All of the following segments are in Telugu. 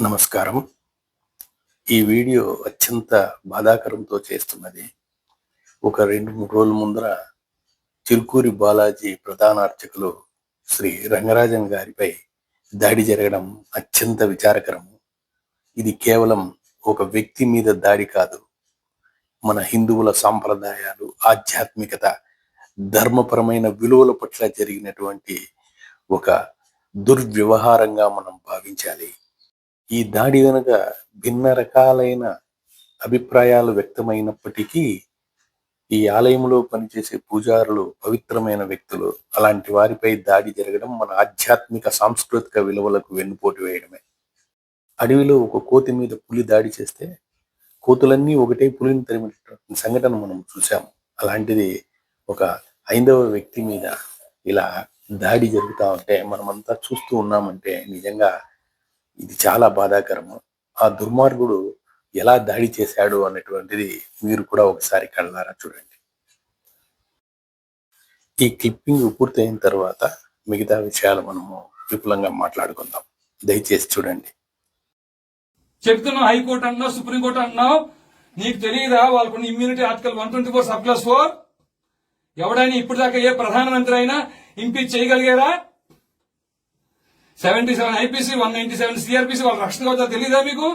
నమస్కారం. ఈ వీడియో అత్యంత బాధాకరంతో చేస్తున్నది. ఒక 2-3 రోజుల ముందర చిలుకూరి బాలాజీ ప్రధాన అర్చకులు శ్రీ రంగరాజన్ గారిపై దాడి జరగడం అత్యంత విచారకరము. ఇది కేవలం ఒక వ్యక్తి మీద దాడి కాదు. మన హిందువుల సాంప్రదాయాలు, ఆధ్యాత్మికత, ధర్మపరమైన విలువల పట్ల జరిగినటువంటి ఒక దుర్వ్యవహారంగా మనం భావించాలి. ఈ దాడి వెనుక భిన్న రకాలైన అభిప్రాయాలు వ్యక్తమైనప్పటికీ ఈ ఆలయంలో పనిచేసే పూజారులు పవిత్రమైన వ్యక్తులు. అలాంటి వారిపై దాడి జరగడం మన ఆధ్యాత్మిక సాంస్కృతిక విలువలకు వెన్నుపోటు వేయడమే. అడవిలో ఒక కోతి మీద పులి దాడి చేస్తే కోతులన్నీ ఒకటే పులిని తరిమినటువంటి సంఘటన మనం చూసాము. అలాంటిది ఒక హైందవ వ్యక్తి మీద ఇలా దాడి జరుగుతూ ఉంటే మనమంతా చూస్తూ ఉన్నామంటే నిజంగా ఇది చాలా బాధాకరము. ఆ దుర్మార్గుడు ఎలా దాడి చేశాడు అన్నటువంటిది మీరు కూడా ఒకసారి కళ్ళారా చూడండి. ఈ క్లిప్పింగ్ పూర్తయిన తర్వాత మిగతా విషయాలు మనము విపులంగా మాట్లాడుకుందాం. దయచేసి చూడండి. చెప్తున్నావు హైకోర్టు అన్నావు, సుప్రీంకోర్టు అన్నావు, నీకు తెలియదా వాళ్ళకున్న ఇమ్యూనిటీ ఆర్టికల్ 124(4) ఎవడైనా ఇప్పుడు దాకా ఏ ప్రధానమంత్రి అయినా ఇంపీచ్ చేయగలిగారా? 77 ఐపీసీ, 197 సిఆర్పిసి వాళ్ళ రక్షణ కవచాలు తెలియదా మీకు?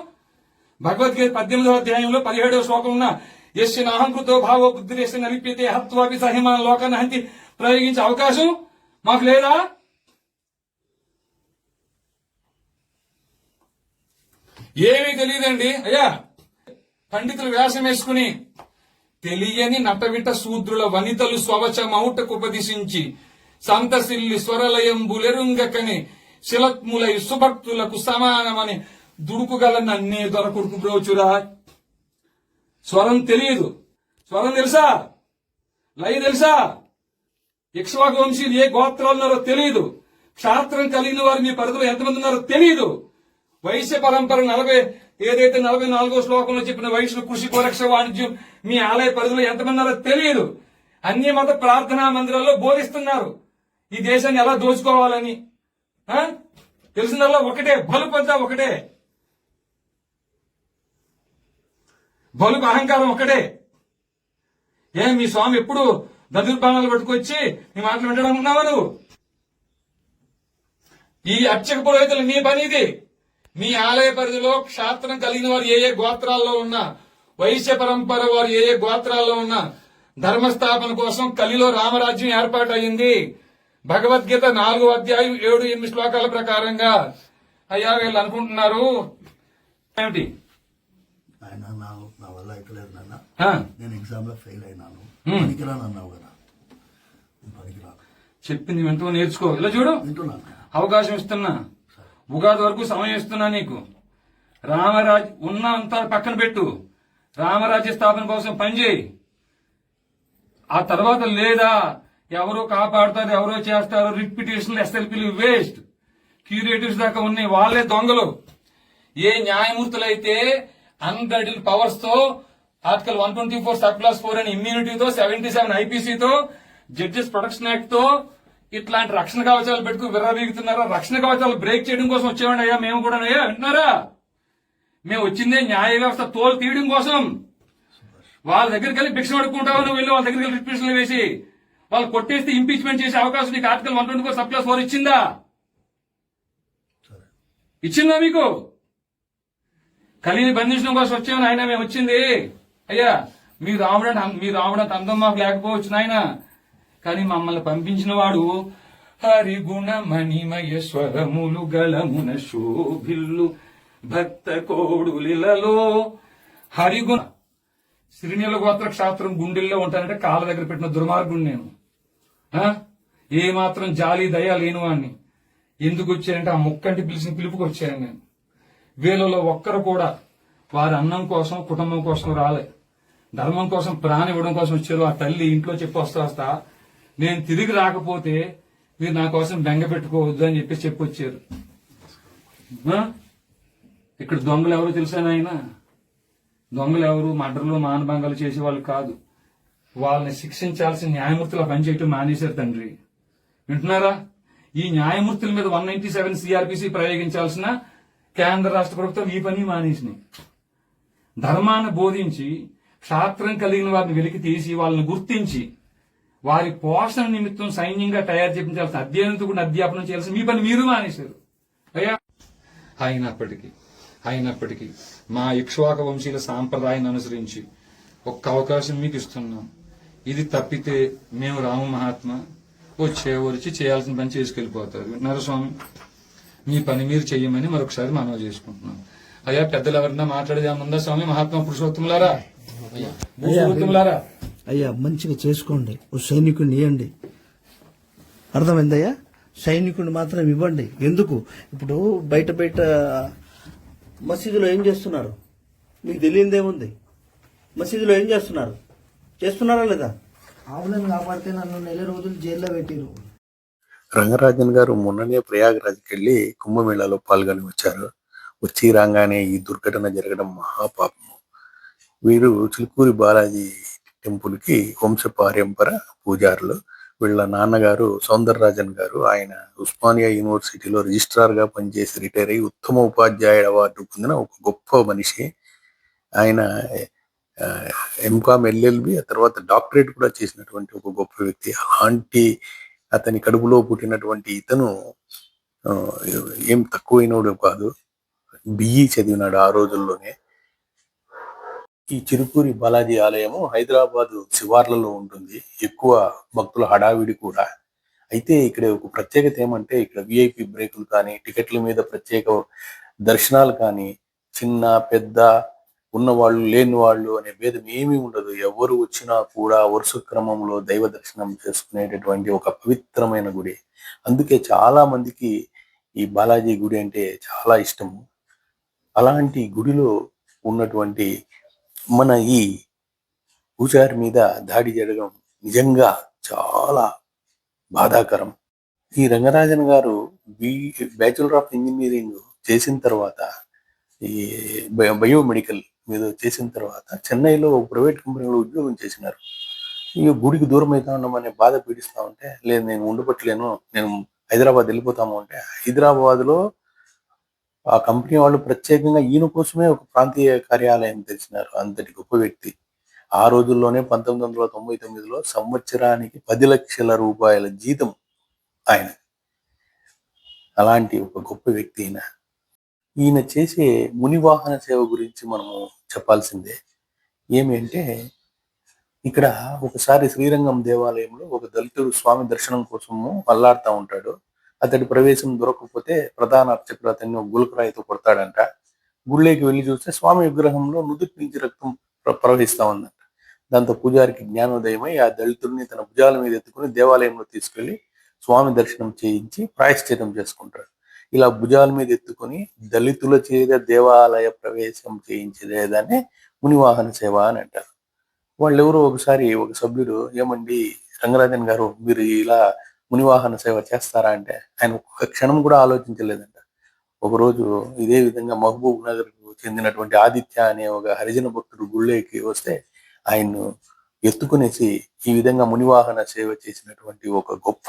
భగవద్గీత 18వ అధ్యాయంలో 17వ శ్లోకం ఉన్న యస్య నాహంకృతో భావో బుద్ధిరేష నలిప్యతే హత్వాపి సహిమాన లోకాన్ని హంతి ప్రయోగించే అవకాశం మాకు లేదా? ఏమీ తెలియదండి అయ్యా. పండితులు వ్యాసం వేసుకుని తెలియని నటవిట శూద్రుల వనితలు స్వవచమౌటకు ఉపదేశించి సంతసిల్లి స్వరలయంబులెరుంగకని శిలత్ములై సుభక్తులకు సమానమని దుడుకుగల నన్నే దొరకుడుకు బ్రోచురా. స్వరం తెలియదు. స్వరం తెలుసా? లయ తెలుసా? ఇక్ష్వాకు వంశీయులు ఏ గోత్రాలు ఉన్నారో తెలియదు. క్షాత్రం కలిగిన వారు మీ పరిధిలో ఎంతమంది ఉన్నారో తెలియదు. వైశ్య పరంపర 44వ శ్లోకంలో చెప్పిన వైశ్యులు కృషి కోరక్ష వాణిజ్యం మీ ఆలయ పరిధిలో ఎంతమంది ఉన్నారో తెలియదు. అన్ని మత ప్రార్థనా మందిరాల్లో బోధిస్తున్నారు ఈ దేశాన్ని ఎలా దోచుకోవాలని. తెలిసిందల్లా ఒకటే, బలుపు అంతా ఒకటే, బలుపు అహంకారం ఒకటే. మీ స్వామి ఎప్పుడు దదుర్బాణాలు పట్టుకొచ్చి నీ మాటలు వింటడం ఉన్నావా నువ్వు? ఈ అర్చక పురోహితులు నీ పని ఇది. మీ ఆలయ పరిధిలో క్షాత్రం కలిగిన వారు ఏ గోత్రాల్లో ఉన్నా, వైశ్య పరంపర వారు ఏ గోత్రాల్లో ఉన్నా ధర్మస్థాపన కోసం కలిలో రామరాజ్యం ఏర్పాటు అయింది. భగవద్గీత 4వ అధ్యాయం 7-8 శ్లోకాల ప్రకారంగా. అయ్యా వీళ్ళు అనుకుంటున్నారు ఏమిటి? ఆయన నా వల్ల అయితలేదు నాన్న, నేను ఎగ్జామ్ లో ఫెయిల్ అయినాను, పనికిరాను అన్నావు కదా. పనికిరాను చెప్పింది వింటూ నేర్చుకో. ఇలా చూడు, అవకాశం ఇస్తున్నా, ఉగాది వరకు సమయం ఇస్తున్నా నీకు. రామరాజ్ ఉన్నంతా పక్కన పెట్టు, రామరాజ్య స్థాపన కోసం పనిచేయి. ఆ తర్వాత లేదా ఎవరో కాపాడుతారు, ఎవరో చేస్తారు, రిట్ పిటిషన్లు, ఎస్ఎల్పీలు వేస్ట్. క్యూరేటివ్స్ దాకా ఉన్నాయి, వాళ్లే దొంగలు. ఏ న్యాయమూర్తులైతే అన్బ్రైడల్డ్ పవర్స్ తో ఆర్టికల్ 124(4) అని ఇమ్యూనిటీతో, 77 ఐపీసీతో, జడ్జెస్ ప్రొటెక్షన్ యాక్ట్ తో ఇట్లాంటి రక్షణ కవచాలు పెట్టుకుని విర్రవీగుతున్నారా? రక్షణ కవచాలు బ్రేక్ చేయడం కోసం వచ్చేవాడి అయ్యా మేము కూడా. అయ్యా వింటున్నారా? మేము వచ్చిందే న్యాయ వ్యవస్థ తోలు తీయడం కోసం. వాళ్ళ దగ్గరికి వెళ్ళి భిక్ష పడుకుంటావు నువ్వు, వెళ్ళి వాళ్ళ దగ్గరికి వెళ్ళి రిట్పిషన్లు వేసి వాళ్ళు కొట్టేస్తే ఇంపీచ్మెంట్ చేసే అవకాశం నీకు ఆర్టికల్ 124(4) ఇచ్చిందా? ఇచ్చిందా మీకు? కలిని బంధించడం కోసం వచ్చామని ఆయన మేము వచ్చింది. అయ్యా మీ రావడం అందం మాకు లేకపోవచ్చు నాయన, కానీ మమ్మల్ని పంపించిన వాడు హరిగుణ మణిమయ స్వరములు గలమున శోభిల్లు భక్త కోడులిలలో. హరిగుణ శ్రీనిల గోత్ర క్షాత్రం గుండెల్లో ఉంటానంటే కాళ్ళ దగ్గర పెట్టిన దుర్మార్గుడు నేను. ఏ మాత్రం జాలి దయ లేను వాడిని. ఎందుకు వచ్చానంటే ఆ ముక్కంటి పిలిచిన పిలుపుకి వచ్చాను నేను. వీళ్ళలో ఒక్కరు కూడా వారి అన్నం కోసం, కుటుంబం కోసం రాలే, ధర్మం కోసం, ప్రాణం ఇవ్వడం కోసం వచ్చారు. ఆ తల్లి ఇంట్లో చెప్పి వస్తా నేను తిరిగి రాకపోతే మీరు నా కోసం బెంగ పెట్టుకోవద్దు అని చెప్పి వచ్చారు. ఇక్కడ దొంగలు ఎవరు తెలుసా నాయన? దొంగలు ఎవరు? మర్డర్లు, మానభంగాలు చేసే వాళ్ళు కాదు. వాళ్ళని శిక్షించాల్సిన న్యాయమూర్తులు పనిచేయటం మానేశారు తండ్రి. వింటున్నారా? ఈ న్యాయమూర్తుల మీద 197 సిఆర్పిసి ప్రయోగించాల్సిన కేంద్ర రాష్ట్ర ప్రభుత్వం ఈ పని మానేసినాయి. ధర్మాన్ని బోధించి క్షాత్రం కలిగిన వారిని వెలికి తీసి వాళ్ళని గుర్తించి వారి పోషణ నిమిత్తం సైన్యంగా తయారు చేయించాల్సిన అధ్యయనంతో కూడా అధ్యాపనం చేయాల్సిన మీ పని మీరు మానేశారు అయ్యా. అయినప్పటికీ మా ఇక్ష్వాక వంశీయుల సాంప్రదాయాన్ని అనుసరించి ఒక్క అవకాశం మీకు ఇస్తున్నాం. ఇది తప్పితే మేము రామ మహాత్మ వచ్చి చేయాల్సిన పని చేసుకెళ్లిపోతారు. విన్నారా స్వామి? మీ పని మీరు చెయ్యమని మరొకసారి మనవి చేసుకుంటున్నాం. అయ్యా పెద్దలు ఎవరన్నా మాట్లాడేదేమన్నా స్వామి? మహాత్మా పురుషోత్తములారా, పురుషోత్తములారా, అయ్యా మంచిగా చేసుకోండి. ఓ సైనికుడిని ఇవ్వండి. అర్థమైందయ్యా? సైనికుడిని మాత్రం ఇవ్వండి. ఎందుకు ఇప్పుడు బయట మసీదులో ఏం చేస్తున్నారు మీకు తెలియదేముంది? మసీదులో ఏం చేస్తున్నారా లేదా? ఆవులను కాపాడితే నన్ను 4 రోజులు జైల్లో పెట్టిరు. రంగరాజన్ గారు మొన్ననే ప్రయాగరాజ్కి వెళ్ళి కుంభమేళాలో పాల్గొని వచ్చారు. వచ్చి రాగానే ఈ దుర్ఘటన జరగడం మహాపాపము. వీరు చిలుకూరి బాలాజీ టెంపుల్ కి వంశపారంపర పూజారులు. వీళ్ళ నాన్నగారు సౌందరరాజన్ గారు, ఆయన ఉస్మానియా యూనివర్సిటీలో రిజిస్ట్రార్ గా పనిచేసి రిటైర్ అయ్యి ఉత్తమ ఉపాధ్యాయుడు అవార్డు పొందిన ఒక గొప్ప మనిషి. ఆయన ఎంకామ్ ఎల్ఎల్బి ఆ తర్వాత డాక్టరేట్ కూడా చేసినటువంటి ఒక గొప్ప వ్యక్తి. అలాంటి అతని కడుపులో పుట్టినటువంటి ఇతను ఏం తక్కువైనడు కాదు. బిఈ చదివినాడు ఆ రోజుల్లోనే. ఈ చిరుకూరి బాలాజీ ఆలయము హైదరాబాదు శివార్లలో ఉంటుంది. ఎక్కువ భక్తుల హడావిడి కూడా. అయితే ఇక్కడ ఒక ప్రత్యేకత ఏమంటే ఇక్కడ విఐపి బ్రేకులు కానీ, టికెట్ల మీద ప్రత్యేక దర్శనాలు కానీ, చిన్న పెద్ద ఉన్నవాళ్ళు లేని వాళ్ళు అనే భేదం ఏమీ ఉండదు. ఎవరు వచ్చినా కూడా వరుస క్రమంలో దైవ దర్శనం చేసుకునేటటువంటి ఒక పవిత్రమైన గుడి. అందుకే చాలా మందికి ఈ బాలాజీ గుడి అంటే చాలా ఇష్టము. అలాంటి గుడిలో ఉన్నటువంటి మన ఈ పూజారి మీద దాడి జరగడం నిజంగా చాలా బాధాకరం. ఈ రంగరాజన్ గారు బ్యాచులర్ ఆఫ్ ఇంజనీరింగ్ చేసిన తర్వాత, ఈ బయోమెడికల్ మీద చేసిన తర్వాత చెన్నైలో ఒక ప్రైవేట్ కంపెనీలో ఉద్యోగం చేసినారు. ఇక గుడికి దూరం అవుతా ఉన్నామనే బాధ పీడిస్తా ఉంటే, లేదు నేను ఉండబట్టలేను, నేను హైదరాబాద్ వెళ్ళిపోతాము అంటే, హైదరాబాద్ లో ఆ కంపెనీ వాళ్ళు ప్రత్యేకంగా ఈయన కోసమే ఒక ప్రాంతీయ కార్యాలయం తెచ్చినారు. అంతటి గొప్ప వ్యక్తి. ఆ రోజుల్లోనే 1999లో సంవత్సరానికి 10 లక్షల రూపాయల జీతం ఆయన. అలాంటి ఒక గొప్ప వ్యక్తి ఈయన చేసే మునివాహన సేవ గురించి మనము చెప్పాల్సిందే. ఏమి అంటే, ఇక్కడ ఒకసారి శ్రీరంగం దేవాలయంలో ఒక దళితుడు స్వామి దర్శనం కోసము అల్లాడుతూ ఉంటాడు. అతడి ప్రవేశం దొరకకపోతే ప్రధాన అర్చకుడు అతన్ని గులకరాయితో కొడతాడంట. గుళ్ళేకి వెళ్ళి చూస్తే స్వామి విగ్రహంలో నుదుటి నుంచి రక్తం ప్రవహిస్తా ఉందంట. దాంతో పూజారికి జ్ఞానోదయమై ఆ దళితుడిని తన భుజాల మీద ఎత్తుకుని దేవాలయంలో తీసుకెళ్లి స్వామి దర్శనం చేయించి ప్రాయశ్చితం చేసుకుంటాడు. ఇలా భుజాల మీద ఎత్తుకొని దళితుల చేత దేవాలయ ప్రవేశం చేయించేదాన్ని మునివాహన సేవ అని అంటారు. వాళ్ళెవరో ఒకసారి ఒక సభ్యుడు, ఏమండి రంగరాజన్ గారు మీరు ఇలా మునివాహన సేవ చేస్తారా అంటే, ఆయన ఒక్క క్షణం కూడా ఆలోచించలేదంట. ఒకరోజు ఇదే విధంగా మహబూబ్ నగర్ కు చెందినటువంటి ఆదిత్య అనే ఒక హరిజన భక్తుడు గుళ్ళేకి వస్తే ఆయన్ను ఎత్తుకునేసి ఈ విధంగా మునివాహన సేవ చేసినటువంటి ఒక గొప్ప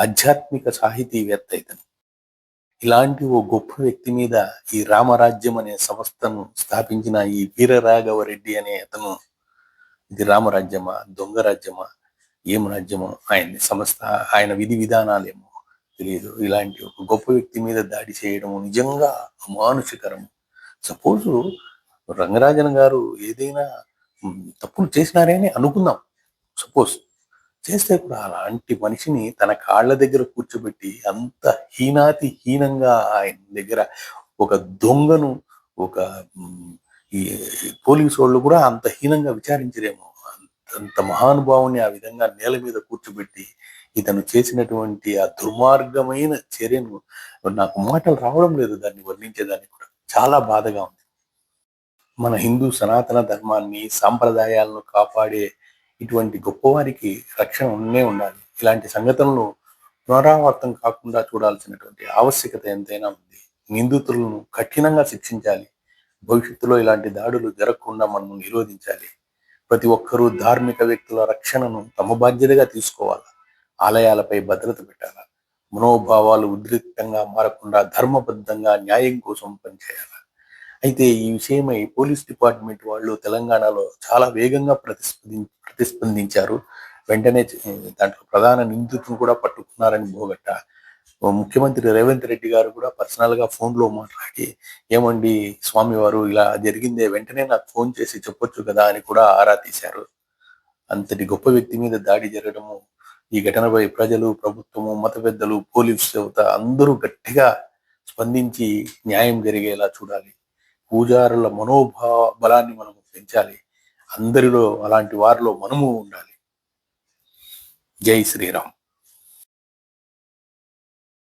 ఆధ్యాత్మిక సాహితీవేత్త ఇతను. ఇలాంటి ఓ గొప్ప వ్యక్తి మీద ఈ రామరాజ్యం అనే సంస్థను స్థాపించిన ఈ వీరరాఘవరెడ్డి అనే అతను, ఇది రామరాజ్యమా దొంగ రాజ్యమా ఏం రాజ్యమో ఆయన విధి విధానాలేమో తెలియదు. ఇలాంటి ఒక గొప్ప వ్యక్తి మీద దాడి చేయడం నిజంగా అమానుషకరం. సపోజు రంగరాజన్ గారు ఏదైనా తప్పులు చేసినారని అనుకుందాం, సపోజ్ చేస్తే కూడా అలాంటి మనిషిని తన కాళ్ళ దగ్గర కూర్చోబెట్టి అంత హీనంగా ఆయన దగ్గర ఒక దొంగను, ఒక ఈ పోలీసు వాళ్ళు కూడా అంత హీనంగా విచారించరేమో. అంత మహానుభావుని ఆ విధంగా నేల మీద కూర్చోబెట్టి ఇతను చేసినటువంటి ఆ దుర్మార్గమైన చర్యను నాకు మాటలు రావడం లేదు దాన్ని వర్ణించేదాన్ని కూడా. చాలా బాధగా ఉంది. మన హిందూ సనాతన ధర్మాన్ని సాంప్రదాయాలను కాపాడే ఇటువంటి గొప్పవారికి రక్షణ ఉండాలి. ఇలాంటి సంఘటనలు పునరావృతం కాకుండా చూడాల్సినటువంటి ఆవశ్యకత ఎంతైనా ఉంది. నిందితులను కఠినంగా శిక్షించాలి. భవిష్యత్తులో ఇలాంటి దాడులు జరగకుండా మనం నిరోధించాలి. ప్రతి ఒక్కరూ ధార్మిక వ్యక్తుల రక్షణను తమ బాధ్యతగా తీసుకోవాలి. ఆలయాలపై భద్రత పెట్టాలి. మనోభావాలు ఉద్రిక్తంగా మారకుండా ధర్మబద్ధంగా న్యాయం కోసం పనిచేయాలి. అయితే ఈ విషయమై పోలీస్ డిపార్ట్మెంట్ వాళ్ళు తెలంగాణలో చాలా వేగంగా ప్రతిస్పందించారు. వెంటనే దాంట్లో ప్రధాన నిందితులను కూడా పట్టుకున్నారని బోగట్ట. ముఖ్యమంత్రి రేవంత్ రెడ్డి గారు కూడా పర్సనల్ గా ఫోన్ లో మాట్లాడి, ఏమండి స్వామివారు ఇలా జరిగిందే, వెంటనే నాకు ఫోన్ చేసి చెప్పొచ్చు కదా అని కూడా ఆరా తీశారు. అంతటి గొప్ప వ్యక్తి మీద దాడి జరగడము, ఈ ఘటనపై ప్రజలు, ప్రభుత్వము, మత పెద్దలు, పోలీసు యువత అందరూ గట్టిగా స్పందించి న్యాయం జరిగేలా చూడాలి. పూజారుల మనోభావ బలాన్ని మనం పెంచాలి. అందరిలో అలాంటి వారిలో మనము ఉండాలి. జై శ్రీరామ్.